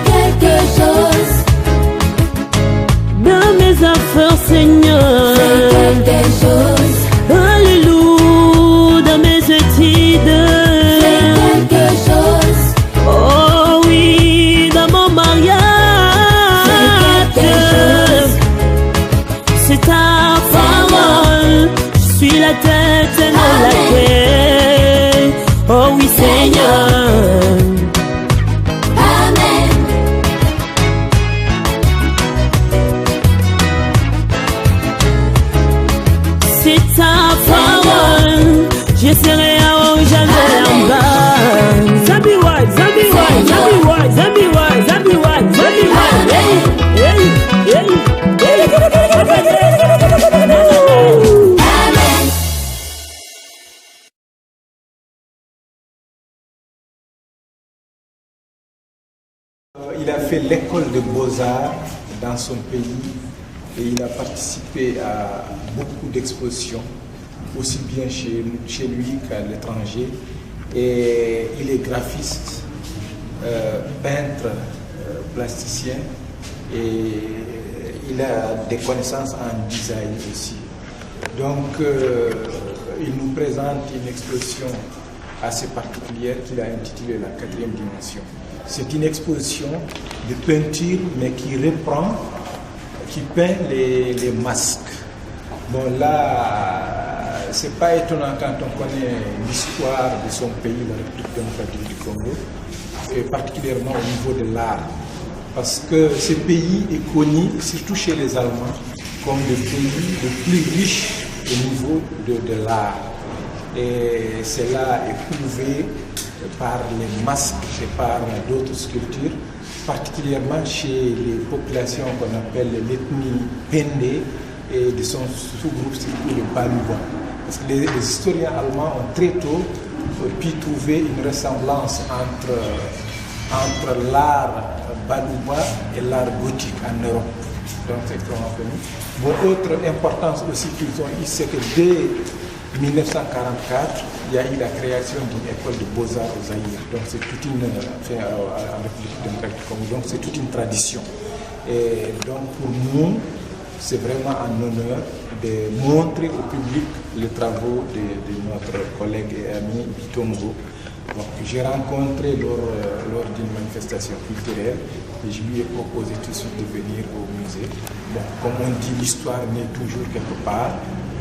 quelque chose dans mes affaires, Seigneur. C'est quelque chose. Alléluia, dans mes études. C'est quelque chose. Oh oui, dans mon mariage. C'est quelque chose. C'est ta parole. Je suis la tête et non la queue. Oh oui, Seigneur. C'est ta parole, je serai en haut, jamais en bas. Zabi Wai, Zabi Wai, Zabi Wai, Zabi Wai, Zabi Wai, Zabi Wai. Hey, hey, hey, Amen. Il a fait l'école de beaux-arts dans son pays et il a participé à beaucoup d'expositions, aussi bien chez lui qu'à l'étranger. Et il est graphiste, peintre, plasticien et il a des connaissances en design aussi. Donc il nous présente une exposition assez particulière qu'il a intitulée La quatrième dimension. C'est une exposition de peinture mais qui reprend, qui peint les masques. Bon là, c'est pas étonnant quand on connaît l'histoire de son pays, la République démocratique du Congo, et particulièrement au niveau de l'art. Parce que ce pays est connu, surtout chez les Allemands, comme le pays le plus riche au niveau de l'art. Et cela est prouvé par les masques et par d'autres sculptures, particulièrement chez les populations qu'on appelle l'ethnie Pende et de son sous-groupe, surtout le Baluba. Parce que les historiens allemands ont très tôt pu trouver une ressemblance entre l'art Baluba et l'art gothique en Europe. Donc c'est extrêmement connu. Bon, autre importance aussi qu'ils ont eu, c'est que dès 1944, il y a eu la création d'une école de beaux-arts au Zaïre. Donc c'est toute une, en République démocratique du Congo, donc c'est toute une tradition. Et donc pour nous, c'est vraiment un honneur de montrer au public les travaux de notre collègue et ami Bitongo. J'ai rencontré lors d'une manifestation culturelle et je lui ai proposé tout de suite de venir au musée. Bon, comme on dit, l'histoire naît toujours quelque part.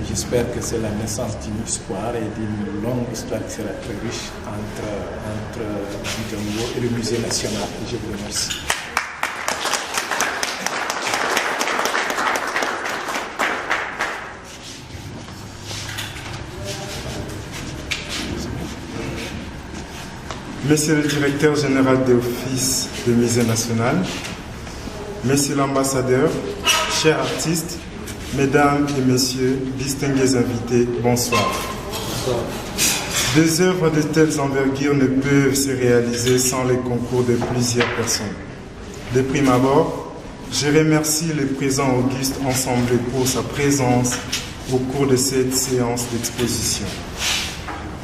J'espère que c'est la naissance d'une histoire et d'une longue histoire qui sera très riche entre Bitongo et le musée national. Et je vous remercie. Monsieur le directeur général de l'Office du Musée national, Monsieur l'ambassadeur, chers artistes, Mesdames et Messieurs, distingués invités, bonsoir. Des œuvres de telles envergures ne peuvent se réaliser sans le concours de plusieurs personnes. De prime abord, je remercie le présent Auguste Ensemble pour sa présence au cours de cette séance d'exposition.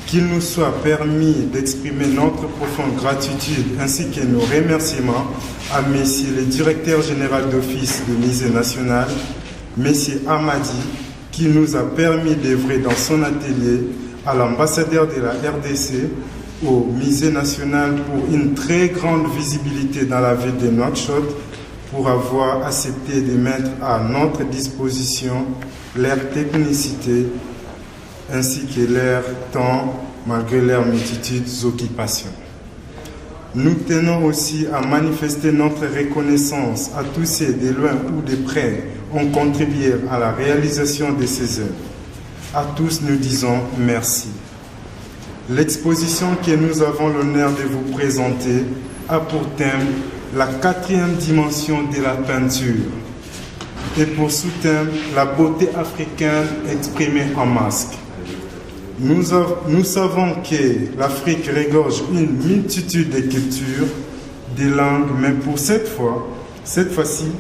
Qu'il nous soit permis d'exprimer notre profonde gratitude ainsi que nos remerciements à Monsieur le directeur général d'Office du Musée national, Monsieur Amadi, qui nous a permis d'œuvrer dans son atelier, à l'ambassadeur de la RDC, au Musée national pour une très grande visibilité dans la ville de Nouakchott, pour avoir accepté de mettre à notre disposition leur technicité ainsi que leur temps, malgré leurs multitudes d'occupations. Nous tenons aussi à manifester notre reconnaissance à tous ceux de loin ou de près ont contribué à la réalisation de ces œuvres. À tous, nous disons merci. L'exposition que nous avons l'honneur de vous présenter a pour thème la quatrième dimension de la peinture et pour sous-thème la beauté africaine exprimée en masque. Nous savons que l'Afrique regorge une multitude de cultures, de langues, mais pour cette fois-ci,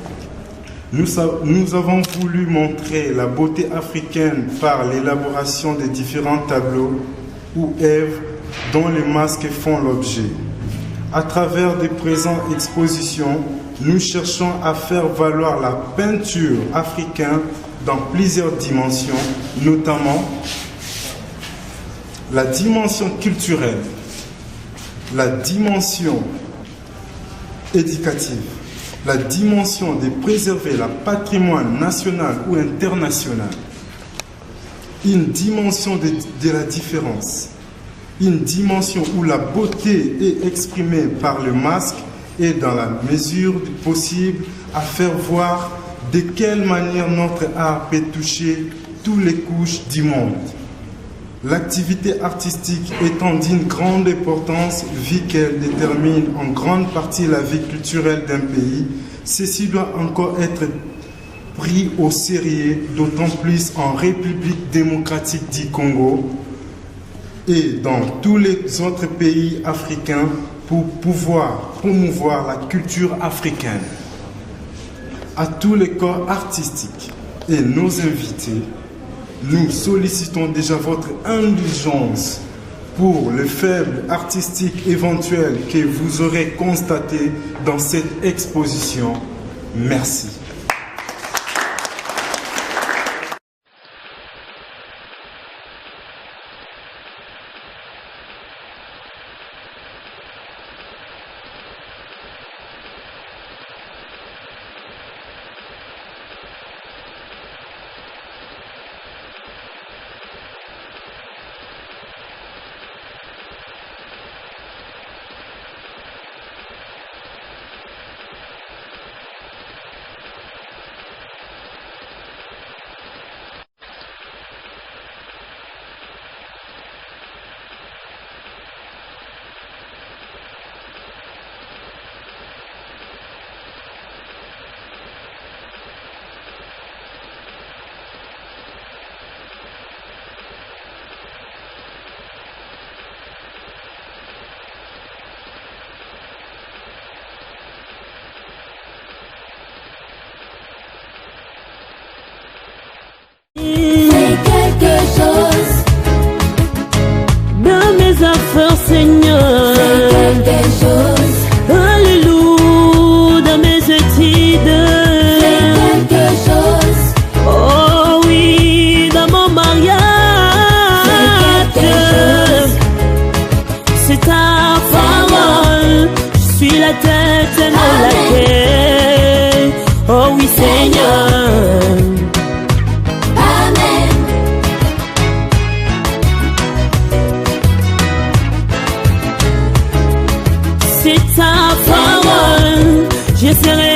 Nous avons voulu montrer la beauté africaine par l'élaboration des différents tableaux ou œuvres dont les masques font l'objet. À travers des présentes expositions, nous cherchons à faire valoir la peinture africaine dans plusieurs dimensions, notamment la dimension culturelle, la dimension éducative, la dimension de préserver le patrimoine national ou international, une dimension de la différence, une dimension où la beauté est exprimée par le masque et dans la mesure du possible à faire voir de quelle manière notre art peut toucher toutes les couches du monde. L'activité artistique étant d'une grande importance vu qu'elle détermine en grande partie la vie culturelle d'un pays, ceci doit encore être pris au sérieux, d'autant plus en République démocratique du Congo et dans tous les autres pays africains pour pouvoir promouvoir la culture africaine. À tous les corps artistiques et nos invités, nous sollicitons déjà votre indulgence pour le faible artistique éventuel que vous aurez constaté dans cette exposition. Merci. Dans mes affaires, Seigneur, fais quelque chose, alléluia, dans mes études, fais quelque chose, oh oui, dans mon mariage, fais quelque chose. c'est ta parole, je suis la tête et non la queue, oh oui Seigneur. C'est ta parole, je serai